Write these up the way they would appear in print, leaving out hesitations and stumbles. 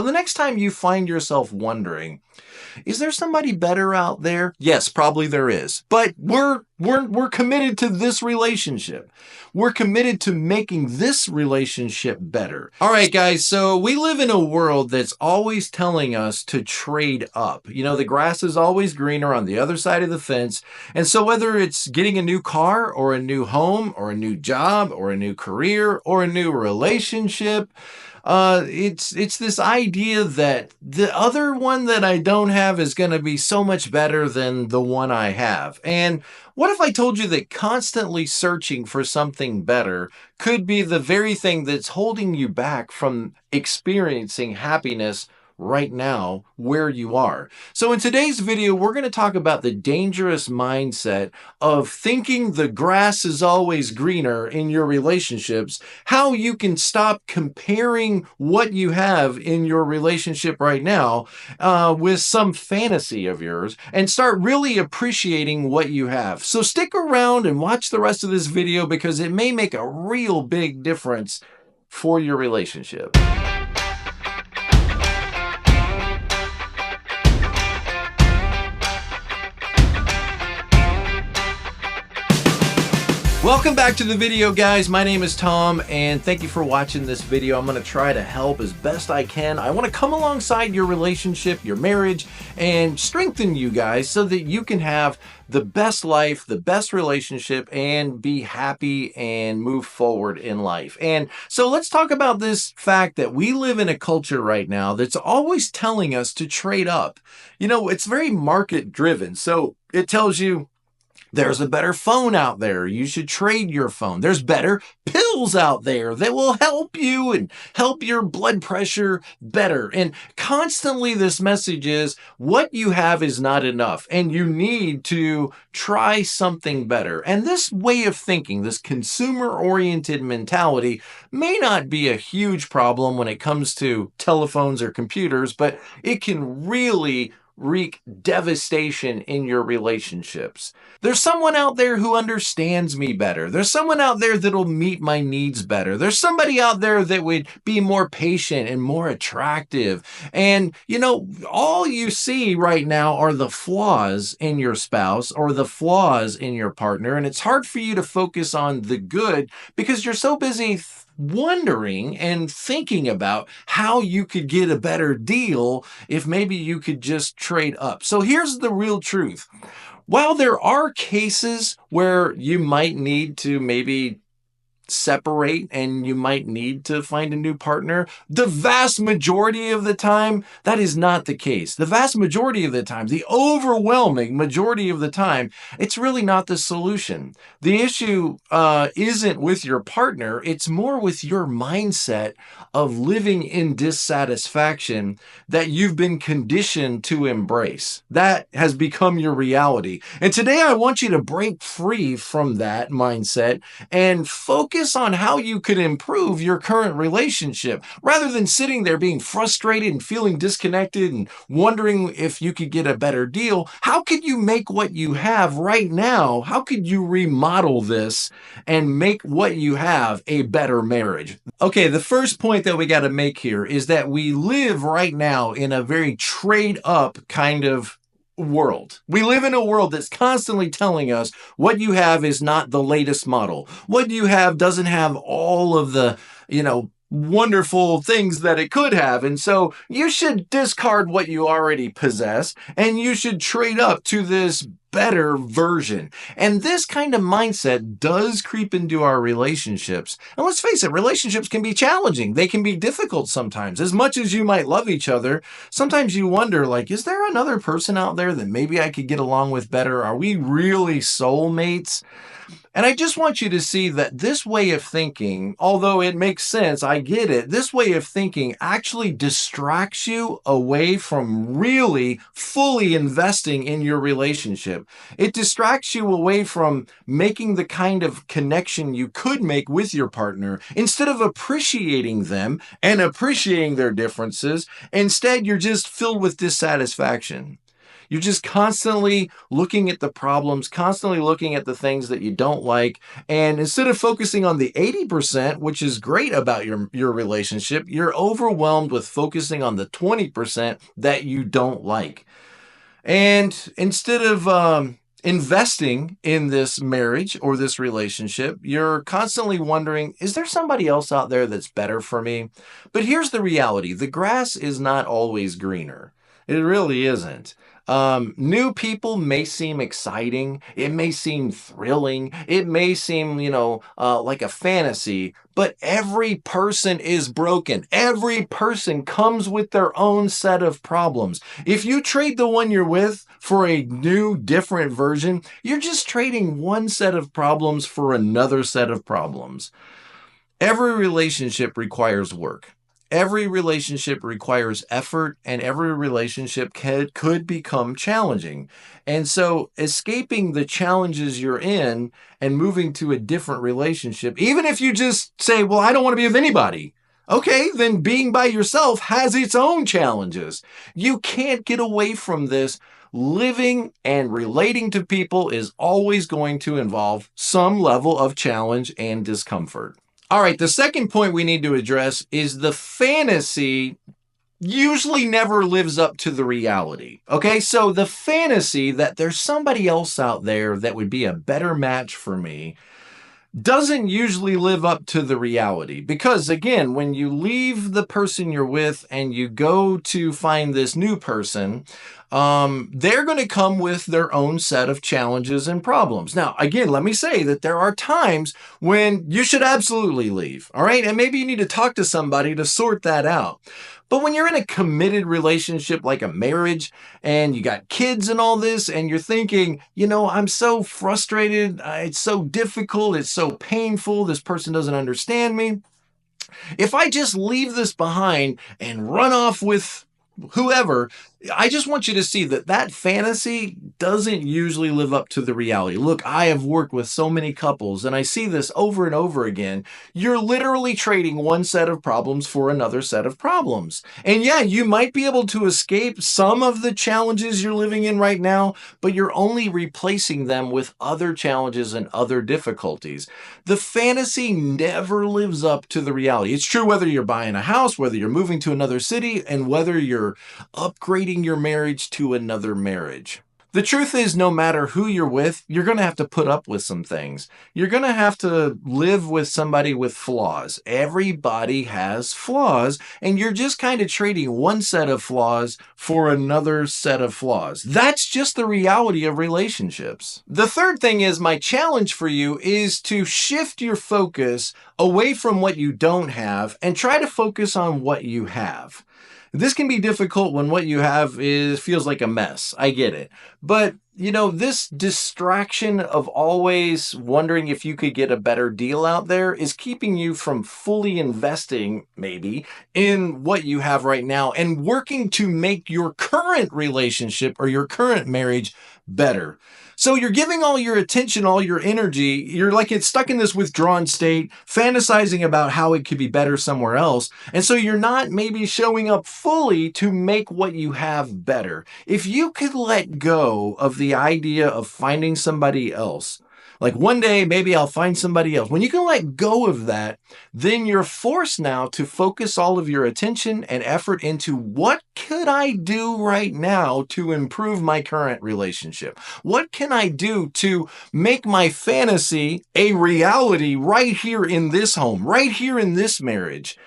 The next time you find yourself wondering, is there somebody better out there? Yes, probably there is. But we're committed to this relationship. We're committed to making this relationship better. All right, guys, so we live in a world that's always telling us to trade up. You know, the grass is always greener on the other side of the fence. And so whether it's getting a new car or a new home or a new job or a new career or a new relationship, it's this idea that the other one that I don't have is going to be so much better than the one I have. And what if I told you that constantly searching for something better could be the very thing that's holding you back from experiencing happiness right now where you are? So in today's video, we're going to talk about the dangerous mindset of thinking the grass is always greener in your relationships, how you can stop comparing what you have in your relationship right now with some fantasy of yours and start really appreciating what you have. So stick around and watch the rest of this video because it may make a real big difference for your relationship. Welcome back to the video, guys. My name is Tom, and thank you for watching this video. I'm going to try to help as best I can. I want to come alongside your relationship, your marriage, and strengthen you guys so that you can have the best life, the best relationship, and be happy and move forward in life. And so let's talk about this fact that we live in a culture right now that's always telling us to trade up. You know, it's very market driven. So it tells you, there's a better phone out there. You should trade your phone. There's better pills out there that will help you and help your blood pressure better. And constantly this message is what you have is not enough and you need to try something better. And this way of thinking, this consumer-oriented mentality may not be a huge problem when it comes to telephones or computers, but it can really wreak devastation in your relationships. There's someone out there who understands me better. There's someone out there that'll meet my needs better. There's somebody out there that would be more patient and more attractive. And, you know, all you see right now are the flaws in your spouse or the flaws in your partner. And it's hard for you to focus on the good because you're so busy wondering and thinking about how you could get a better deal if maybe you could just trade up. So here's the real truth. While there are cases where you might need to maybe separate and you might need to find a new partner, the vast majority of the time, that is not the case. The vast majority of the time, the overwhelming majority of the time, it's really not the solution. The issue isn't with your partner, it's more with your mindset of living in dissatisfaction that you've been conditioned to embrace. That has become your reality. And today I want you to break free from that mindset and focus on how you could improve your current relationship rather than sitting there being frustrated and feeling disconnected and wondering if you could get a better deal. How could you make what you have right now? How could you remodel this and make what you have a better marriage? Okay, the first point that we got to make here is that we live right now in a very trade up kind of world. We live in a world that's constantly telling us what you have is not the latest model. What you have doesn't have all of the, wonderful things that it could have. And so you should discard what you already possess and you should trade up to this better version. And this kind of mindset does creep into our relationships. And let's face it, relationships can be challenging. They can be difficult sometimes. As much as you might love each other, sometimes you wonder, like, is there another person out there that maybe I could get along with better? Are we really soulmates? And I just want you to see that this way of thinking, although it makes sense, I get it, this way of thinking actually distracts you away from really fully investing in your relationship. It distracts you away from making the kind of connection you could make with your partner. Instead of appreciating them and appreciating their differences, instead you're just filled with dissatisfaction. You're just constantly looking at the problems, constantly looking at the things that you don't like. And instead of focusing on the 80%, which is great about your relationship, you're overwhelmed with focusing on the 20% that you don't like. And instead of investing in this marriage or this relationship, you're constantly wondering, is there somebody else out there that's better for me? But here's the reality: the grass is not always greener. It really isn't. New people may seem exciting. It may seem thrilling. It may seem, like a fantasy, but every person is broken. Every person comes with their own set of problems. If you trade the one you're with for a new, different version, you're just trading one set of problems for another set of problems. Every relationship requires work. Every relationship requires effort, and every relationship could become challenging. And so, escaping the challenges you're in and moving to a different relationship, even if you just say, well, I don't want to be with anybody. Okay, then being by yourself has its own challenges. You can't get away from this. Living and relating to people is always going to involve some level of challenge and discomfort. All right, the second point we need to address is the fantasy usually never lives up to the reality. Okay, so the fantasy that there's somebody else out there that would be a better match for me doesn't usually live up to the reality, because again, when you leave the person you're with and you go to find this new person, they're going to come with their own set of challenges and problems. Now, again, let me say that there are times when you should absolutely leave, all right? And maybe you need to talk to somebody to sort that out. But when you're in a committed relationship like a marriage and you got kids and all this, and you're thinking, I'm so frustrated, it's so difficult, it's so painful, this person doesn't understand me. If I just leave this behind and run off with whoever, I just want you to see that that fantasy doesn't usually live up to the reality. Look, I have worked with so many couples and I see this over and over again. You're literally trading one set of problems for another set of problems. And yeah, you might be able to escape some of the challenges you're living in right now, but you're only replacing them with other challenges and other difficulties. The fantasy never lives up to the reality. It's true whether you're buying a house, whether you're moving to another city, and whether you're upgrading your marriage to another marriage. The truth is, no matter who you're with, you're going to have to put up with some things. You're going to have to live with somebody with flaws. Everybody has flaws, and you're just kind of trading one set of flaws for another set of flaws. That's just the reality of relationships. The third thing is, my challenge for you is to shift your focus away from what you don't have and try to focus on what you have. This can be difficult when what you have feels like a mess. I get it. But, this distraction of always wondering if you could get a better deal out there is keeping you from fully investing, maybe, in what you have right now and working to make your current relationship or your current marriage better. So you're giving all your attention, all your energy, you're like it's stuck in this withdrawn state, fantasizing about how it could be better somewhere else. And so you're not maybe showing up fully to make what you have better. If you could let go of the idea of finding somebody else, like one day, maybe I'll find somebody else. When you can let go of that, then you're forced now to focus all of your attention and effort into what could I do right now to improve my current relationship? What can I do to make my fantasy a reality right here in this home, right here in this marriage?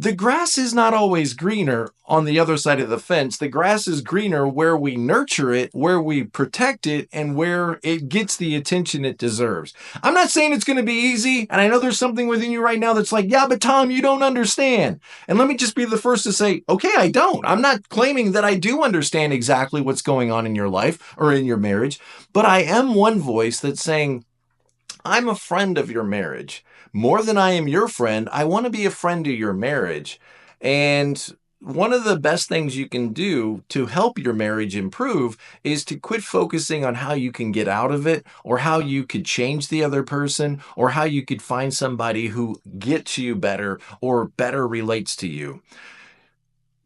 The grass is not always greener on the other side of the fence. The grass is greener where we nurture it, where we protect it, and where it gets the attention it deserves. I'm not saying it's going to be easy, and I know there's something within you right now that's like, yeah, but Tom, you don't understand. And let me just be the first to say, okay, I don't. I'm not claiming that I do understand exactly what's going on in your life or in your marriage, but I am one voice that's saying, I'm a friend of your marriage. More than I am your friend, I want to be a friend to your marriage. And one of the best things you can do to help your marriage improve is to quit focusing on how you can get out of it or how you could change the other person or how you could find somebody who gets you better or better relates to you.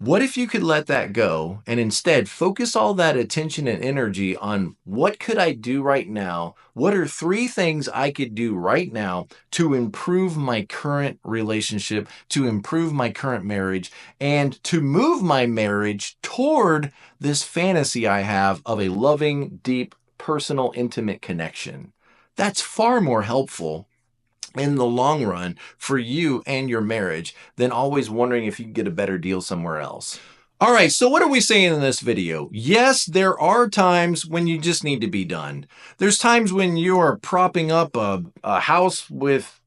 What if you could let that go and instead focus all that attention and energy on what could I do right now? What are 3 things I could do right now to improve my current relationship, to improve my current marriage, and to move my marriage toward this fantasy I have of a loving, deep, personal, intimate connection? That's far more helpful in the long run for you and your marriage than always wondering if you can get a better deal somewhere else. All right, so what are we saying in this video? Yes, there are times when you just need to be done. There's times when you are propping up a house with,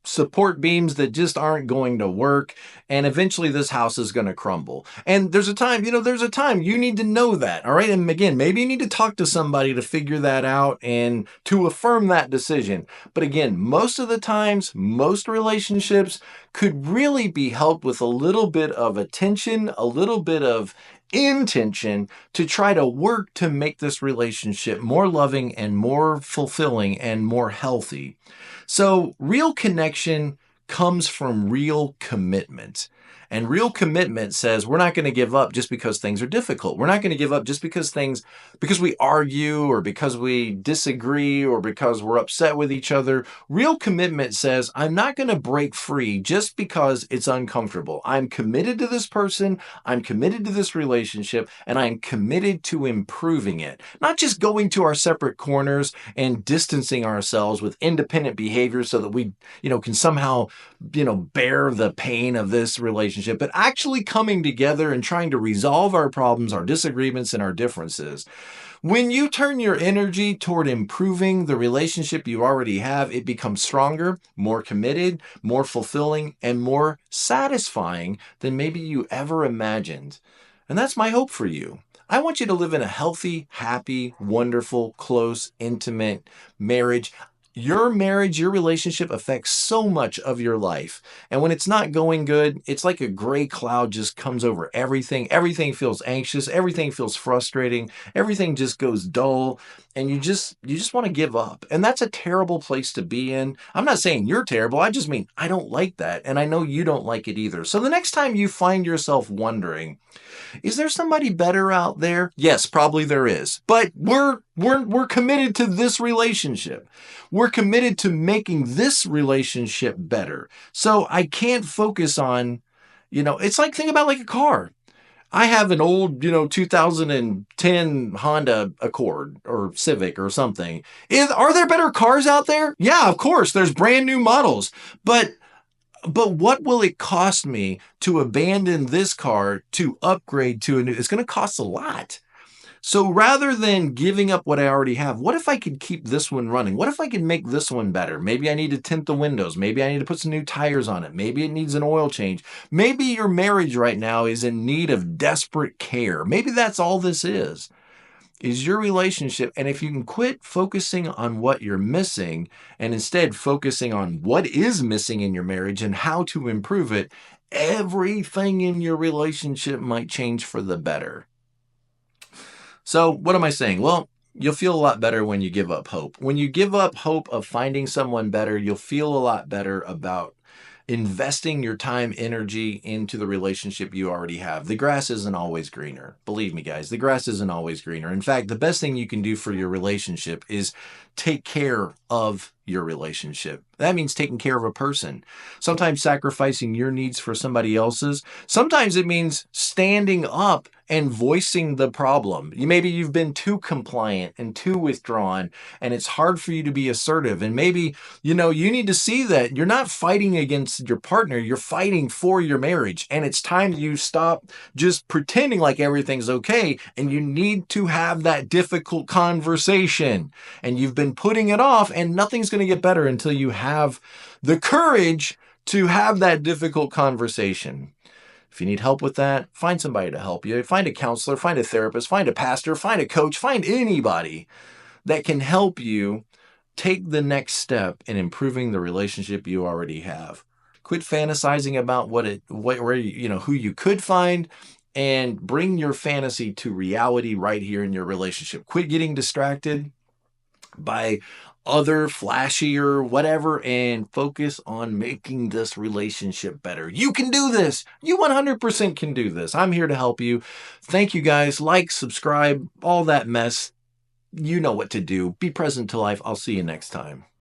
support beams that just aren't going to work, and eventually this house is going to crumble. And there's a time you need to know that, all right? And again, maybe you need to talk to somebody to figure that out and to affirm that decision. But again, most of the times, most relationships could really be helped with a little bit of attention, a little bit of intention to try to work to make this relationship more loving and more fulfilling and more healthy. So, real connection comes from real commitment. And real commitment says we're not going to give up just because things are difficult. We're not going to give up just because we argue or because we disagree or because we're upset with each other. Real commitment says I'm not going to break free just because it's uncomfortable. I'm committed to this person. I'm committed to this relationship, and I'm committed to improving it. Not just going to our separate corners and distancing ourselves with independent behavior so that we, can somehow, bear the pain of this relationship, but actually coming together and trying to resolve our problems, our disagreements, and our differences. When you turn your energy toward improving the relationship you already have, it becomes stronger, more committed, more fulfilling, and more satisfying than maybe you ever imagined. And that's my hope for you. I want you to live in a healthy, happy, wonderful, close, intimate marriage. Your marriage, your relationship affects so much of your life. And when it's not going good, it's like a gray cloud just comes over everything. Everything feels anxious. Everything feels frustrating. Everything just goes dull. And you just want to give up. And that's a terrible place to be in. I'm not saying you're terrible. I just mean I don't like that. And I know you don't like it either. So the next time you find yourself wondering, is there somebody better out there? Yes, probably there is. But we're committed to this relationship. We're committed to making this relationship better. So I can't focus on, it's like, think about like a car. I have an old, 2010 Honda Accord or Civic or something. Are there better cars out there? Yeah, of course. There's brand new models. But what will it cost me to abandon this car to upgrade to a new? It's going to cost a lot. So rather than giving up what I already have, what if I could keep this one running? What if I could make this one better? Maybe I need to tint the windows. Maybe I need to put some new tires on it. Maybe it needs an oil change. Maybe your marriage right now is in need of desperate care. Maybe that's all this is your relationship. And if you can quit focusing on what you're missing and instead focusing on what is missing in your marriage and how to improve it, everything in your relationship might change for the better. So what am I saying? Well, you'll feel a lot better when you give up hope. When you give up hope of finding someone better, you'll feel a lot better about investing your time, energy into the relationship you already have. The grass isn't always greener. Believe me, guys, the grass isn't always greener. In fact, the best thing you can do for your relationship is take care of your relationship. That means taking care of a person. Sometimes sacrificing your needs for somebody else's. Sometimes it means standing up and voicing the problem. Maybe you've been too compliant and too withdrawn, and it's hard for you to be assertive. And maybe, you need to see that you're not fighting against your partner, you're fighting for your marriage. And it's time you stop just pretending like everything's okay, and you need to have that difficult conversation. And you've been putting it off, and nothing's going to get better until you have the courage to have that difficult conversation. If you need help with that, find somebody to help you. Find a counselor, find a therapist, find a pastor, find a coach, find anybody that can help you take the next step in improving the relationship you already have. Quit fantasizing about who you could find, and bring your fantasy to reality right here in your relationship. Quit getting distracted by other, flashier, whatever, and focus on making this relationship better. You can do this. You 100% can do this. I'm here to help you. Thank you guys. Like, subscribe, all that mess. You know what to do. Be present to life. I'll see you next time.